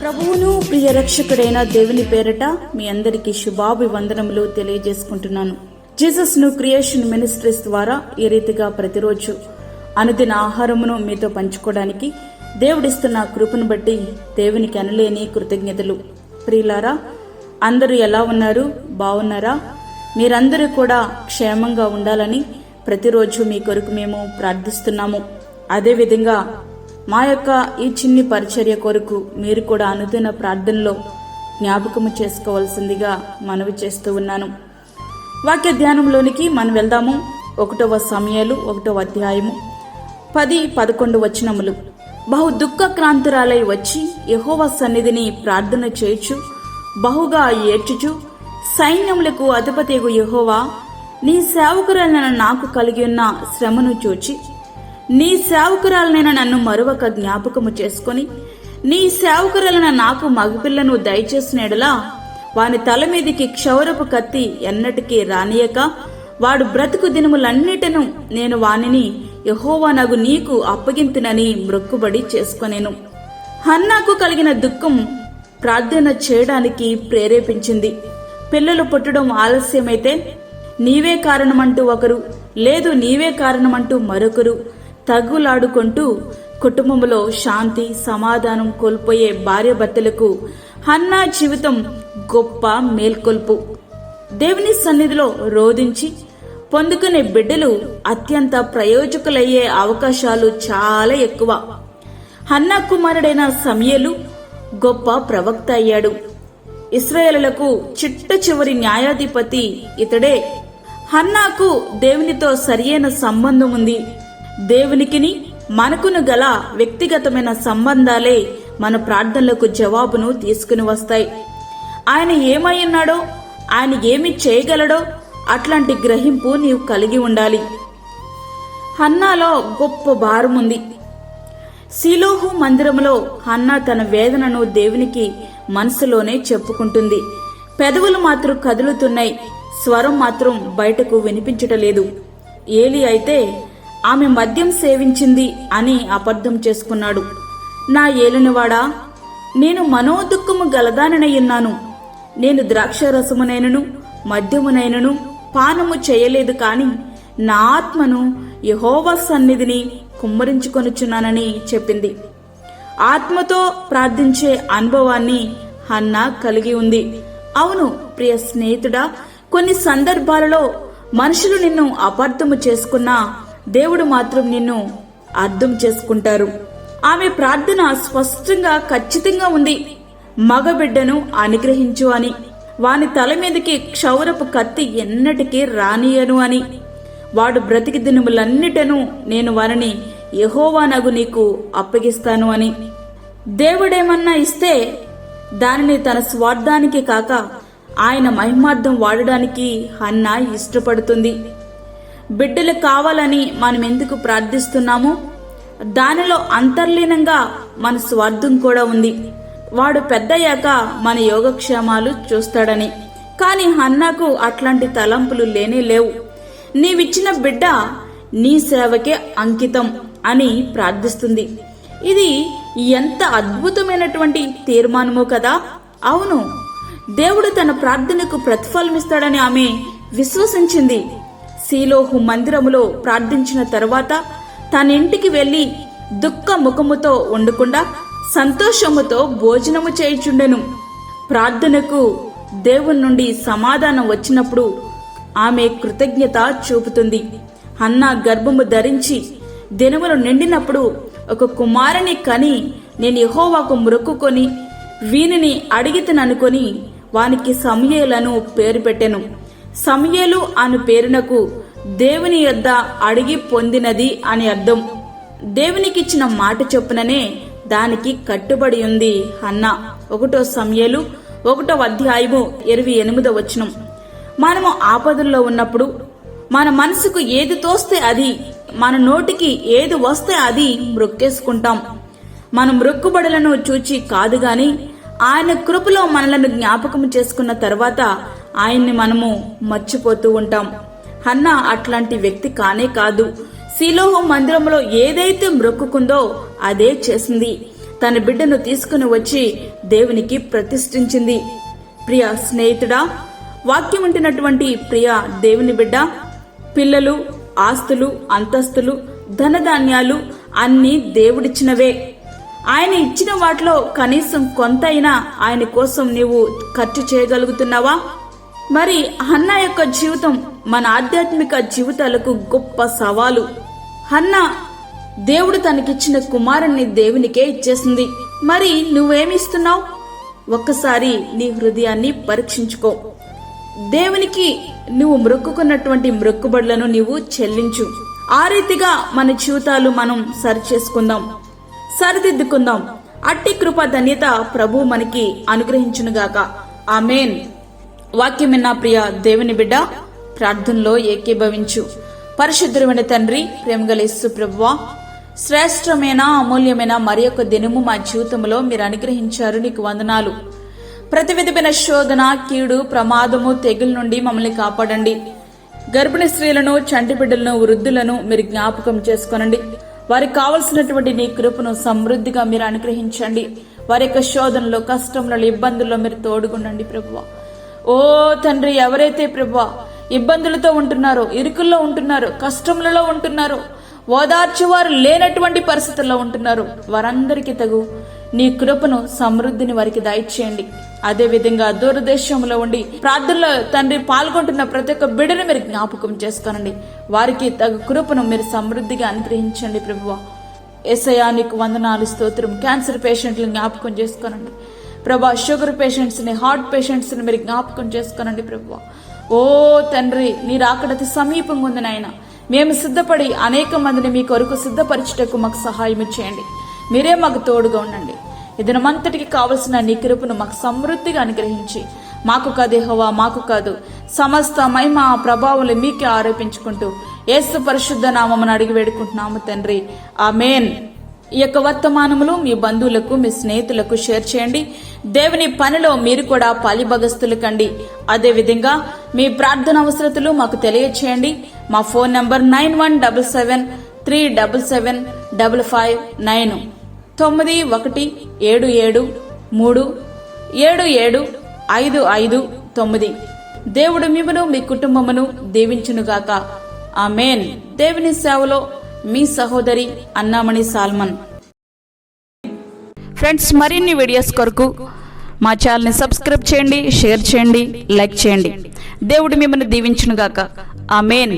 ప్రభువును ప్రియ రక్షకుడైన దేవుని పేరట మీ అందరికీ శుభాభివందనములు తెలియజేసుకుంటున్నాను. జీసస్ ను క్రియేషన్ మినిస్ట్రీస్ ద్వారా ఈ రీతిగా ప్రతిరోజు అనుదిన ఆహారమును మీతో పంచుకోవడానికి దేవుడిస్తున్న కృపను బట్టి దేవునికి అనలేని కృతజ్ఞతలు. ప్రియులారా, అందరూ ఎలా ఉన్నారు? బాగున్నారా? మీరందరూ కూడా క్షేమంగా ఉండాలని ప్రతిరోజు మీ కొరకు మేము ప్రార్థిస్తున్నాము. అదేవిధంగా మా యొక్క ఈ చిన్ని పరిచర్య కొరకు మీరు కూడా అనుదిన ప్రార్థనలో జ్ఞాపకము చేసుకోవాల్సిందిగా మనవి చేస్తూ ఉన్నాను. వాక్య ధ్యానంలోనికి మనం వెళ్దాము. 1వ సమూయేలు 1వ అధ్యాయము 10-11 వచనములు. బహు దుఃఖక్రాంతురాలై వచ్చి యెహోవా సన్నిధిని ప్రార్థన చేయుచు బహుగా ఏడ్చుచు, సైన్యములకు అధిపతియగు యెహోవా, నీ సేవకురాలైన నాకు కలిగి ఉన్న శ్రమను చూచి నీ సేవకురాలనైన నన్ను మరొక జ్ఞాపకము చేసుకుని నీ సేవకురాలైన నాకు మగపిల్లను దయచేసినడలా వాని తల మీదికి క్షౌరపు కత్తి ఎన్నటికీ రానియక వాడు బ్రతుకు దినములన్నిటను నేను వానిని యెహోవానగు నీకు అప్పగింతునని మ్రొక్కుబడి చేసుకొనేను. హన్నాకు కలిగిన దుఃఖం ప్రార్థన చేయడానికి ప్రేరేపించింది. పిల్లలు పుట్టడం ఆలస్యమైతే నీవే కారణమంటూ ఒకరు, లేదు నీవే కారణమంటూ మరొకరు తగులాడుకుంటూ కుటుంబంలో శాంతి సమాధానం కోల్పోయే భార్యాభర్తలకు హన్నా జీవితం గొప్ప మేల్కొల్పు. దేవుని సన్నిధిలో రోధించి పొందుకునే బిడ్డలు అత్యంత ప్రయోజకులయ్యే అవకాశాలు చాలా ఎక్కువ. హన్నా కుమారుడైన సమూయేలు గొప్ప ప్రవక్త అయ్యాడు. ఇశ్రాయేలులకు చిట్ట చివరి న్యాయాధిపతి ఇతడే. హన్నాకు దేవునితో సరియైన సంబంధం ఉంది. దేవునికిని మనకును గల వ్యక్తిగతమైన సంబంధాలే మన ప్రార్థనలకు జవాబును తీసుకుని వస్తాయి. ఆయన ఏమై ఉన్నాడో, ఆయన ఏమి చేయగలడో అట్లాంటి గ్రహింపు నీవు కలిగి ఉండాలి. హన్నాలో గొప్ప భారం ఉంది. షిలోహు మందిరములో హన్నా తన వేదనను దేవునికి మనసులోనే చెప్పుకుంటుంది. పెదవులు మాత్రం కదులుతున్నాయి, స్వరం మాత్రం బయటకు వినిపించటలేదు. ఏలి అయితే ఆమె మద్యం సేవించింది అని అబద్ధం చేసుకున్నాడు. నా ఏలినవాడా, నేను మనోదుఃఖము గలదాననయ్యున్నాను. నేను ద్రాక్షరసమునైనను మద్యమునైనను పానము చేయలేదు, కాని నా ఆత్మను యెహోవా సన్నిధిని కుమ్మరించుకొనుచున్నానని చెప్పింది. ఆత్మతో ప్రార్థించే అనుభవాన్ని హన్నా కలిగి ఉంది. అవును ప్రియ స్నేహితుడా, కొన్ని సందర్భాలలో మనుషులు నిన్ను అపార్థము చేసుకున్నా దేవుడు మాత్రం నిన్ను అర్థం చేసుకుంటారు. ఆమె ప్రార్థన స్పష్టంగా ఖచ్చితంగా ఉంది. మగబిడ్డను అనుగ్రహించు అని, వాని తల మీదకి క్షౌరపు కత్తి ఎన్నటికీ రానియను అని, వాడు బ్రతికి దినములన్నిటను నేను వారిని యెహోవానగు నీకు అప్పగిస్తాను అని. దేవుడేమన్నా ఇస్తే దానిని తన స్వార్థానికి కాక ఆయన మహిమార్థం వాడడానికి హన్నా ఇష్టపడుతుంది. బిడ్డలు కావాలని మనం ఎందుకు ప్రార్థిస్తున్నామో దానిలో అంతర్లీనంగా మన స్వార్థం కూడా ఉంది. వాడు పెద్దయ్యాక మన యోగక్షేమాలు చూస్తాడని. కాని హన్నాకు అట్లాంటి తలంపులు లేనే లేవు. నీవిచ్చిన బిడ్డ నీ సేవకే అంకితం అని ప్రార్థిస్తుంది. ఇది ఎంత అద్భుతమైనటువంటి తీర్మానమో కదా. అవును, దేవుడు తన ప్రార్థనకు ప్రతిఫలమిస్తాడని ఆమె విశ్వసించింది. షిలోహు మందిరములో ప్రార్థించిన తరువాత తన ఇంటికి వెళ్లి దుఃఖ ముఖముతో ఉండకుండా సంతోషముతో భోజనము చేయుచుండెను. ప్రార్థనకు దేవుని నుండి సమాధానం వచ్చినప్పుడు ఆమె కృతజ్ఞత చూపుతుంది. హన్నా గర్భము ధరించి దినములు నిండినప్పుడు ఒక కుమారుని కని నేను యెహోవాకు మొక్కుకొని వీనిని అడిగితననుకొని వానికి సమూయేలను పేరు పెట్టెను. సమూయేలు అను పేరునకు దేవుని యొద్ద అడిగి పొందినది అని అర్థం. దేవునికిచ్చిన మాట చొప్పుననే దానికి కట్టుబడి ఉంది హన్నా. 1వ సమూయేలు 1వ అధ్యాయము 28వ వచనం. మనము ఆపదల్లో ఉన్నప్పుడు మన మనసుకు ఏది తోస్తే అది, మన నోటికి ఏది వస్తే అది మ్రొక్కేసుకుంటాం. మన మ్రొక్కుబడులను చూచి కాదు గాని ఆయన కృపలో మనలను జ్ఞాపకం చేసుకున్న తర్వాత ఆయన్ని మనము మర్చిపోతూ ఉంటాం. హన్నా అట్లాంటి వ్యక్తి కానే కాదు. షిలోహు మందిరంలో ఏదైతే మ్రొక్కుకుందో అదే చేసింది. తన బిడ్డను తీసుకుని వచ్చి దేవునికి ప్రతిష్ఠించింది. ప్రియ స్నేహితుడా, వాక్యం వింటున్నటువంటి ప్రియ దేవుని బిడ్డ, పిల్లలు, ఆస్తులు, అంతస్తులు, ధనధాన్యాలు అన్నీ దేవుడిచ్చినవే. ఆయన ఇచ్చిన వాటిలో కనీసం కొంతైనా ఆయన కోసం నీవు ఖర్చు చేయగలుగుతున్నావా? మరి హన్నా యొక్క జీవితం మన ఆధ్యాత్మిక జీవితాలకు గొప్ప సవాలు. హన్నా దేవుడు తనకిచ్చిన కుమారుణ్ణి దేవునికే ఇచ్చేసింది. మరి నువ్వేమిస్తున్నావు? ఒక్కసారి నీ హృదయాన్ని పరీక్షించుకో. దేవునికి నువ్వు మొక్కుకున్నటువంటి మొక్కుబడులను నీవు చెల్లించు. ఆ రీతిగా మన జీవితాలు మనం సరిచేసుకుందాం, సరిదిద్దుకుందాం. అట్టి కృప ధన్యత ప్రభు మనకి అనుగ్రహించునుగాక. ఆమేన్. వాక్యం విన్న ప్రియ దేవుని బిడ్డ, ప్రార్థనలో ఏకీభవించు. పరిశుద్ధమైన తండ్రి, ప్రేమగల యేసు ప్రభువా, శ్రేష్టమైన అమూల్యమైన మరి యొక్క దినము మా జీవితంలో మీరు అనుగ్రహించారు. నీకు వందనాలు. ప్రతి విధమైన శోధన, కీడు, ప్రమాదము, తెగుల నుండి మమ్మల్ని కాపాడండి. గర్భిణీ స్త్రీలను, చంటి బిడ్డలను, వృద్ధులను మీరు జ్ఞాపకం చేసుకోనండి. వారికి కావలసినటువంటి నీ కృపను సమృద్ధిగా మీరు అనుగ్రహించండి. వారి యొక్క శోధనలో, కష్టంలో, ఇబ్బందుల్లో మీరు తోడుగుండండి ప్రభువా. ఓ తండ్రి, ఎవరైతే ప్రభువా ఇబ్బందులతో ఉంటున్నారో, ఇరుకుల్లో ఉంటున్నారో, కష్టములలో ఉంటున్నారో, ఓదార్చువారు లేనటువంటి పరిస్థితుల్లో ఉంటున్నారు, వారందరికీ తగు నీ కృపను, సమృద్ధిని వారికి దయచేయండి. అదే విధంగా దూరదేశంలో ఉండి ప్రార్థనలో తండ్రి పాల్గొంటున్న ప్రతి ఒక్క బిడ్డను మీరు జ్ఞాపకం చేసుకోనండి. వారికి తగు కృపను మీరు సమృద్ధిగా అనుగ్రహించండి ప్రభువా. యేసయ్యా నీకు వందనాలు, స్తోత్రం. క్యాన్సర్ పేషెంట్లను జ్ఞాపకం చేసుకోనండి ప్రభా. షుగర్ పేషెంట్స్ ని, హార్ట్ పేషెంట్స్ ని మీరు జ్ఞాపకం చేసుకోనండి ప్రభువా. ఓ తండ్రి, నీ రాకడతి సమీపంగా ఉంది నాయన. మేము సిద్ధపడి అనేక మందిని మీ కొరకు సిద్ధపరచుటకు మాకు సహాయం చేయండి. మీరే మాకు తోడుగా ఉండండి. ఈ దినమంతటికి కావలసిన నీ కృపను మాకు సమృద్ధిగా అనుగ్రహించి, మాకు కాదు యెహోవా, మాకు కాదు, సమస్త మహిమ ప్రభావాలు మీకే ఆరోపించుకుంటూ యేసు పరిశుద్ధ నామమున అడిగి వేడుకుంటున్నాము తండ్రి. ఆమేన్. ఈ యొక్క వర్తమానములు మీ బంధువులకు, మీ స్నేహితులకు షేర్ చేయండి. దేవుని పనిలో మీరు కూడా పాలిభాగస్తులు కండి. అదేవిధంగా మీ ప్రార్థన అవసరతలు మాకు తెలియచేయండి. మా ఫోన్ నంబర్ 9177377559 917737375559. దేవుడు మిమ్మను, మీ కుటుంబమును దీవించునుగాక. ఆమేన్. దేవుని సేవలో మీ సహోదరి అన్నామణి సాల్మన్. ఫ్రెండ్స్, మరిన్ని వీడియోస్ కొరకు మా ఛానల్ని సబ్స్క్రైబ్ చేయండి, షేర్ చేయండి, లైక్ చేయండి. దేవుడు మిమ్మల్ని దీవించునుగాక. ఆమేన్.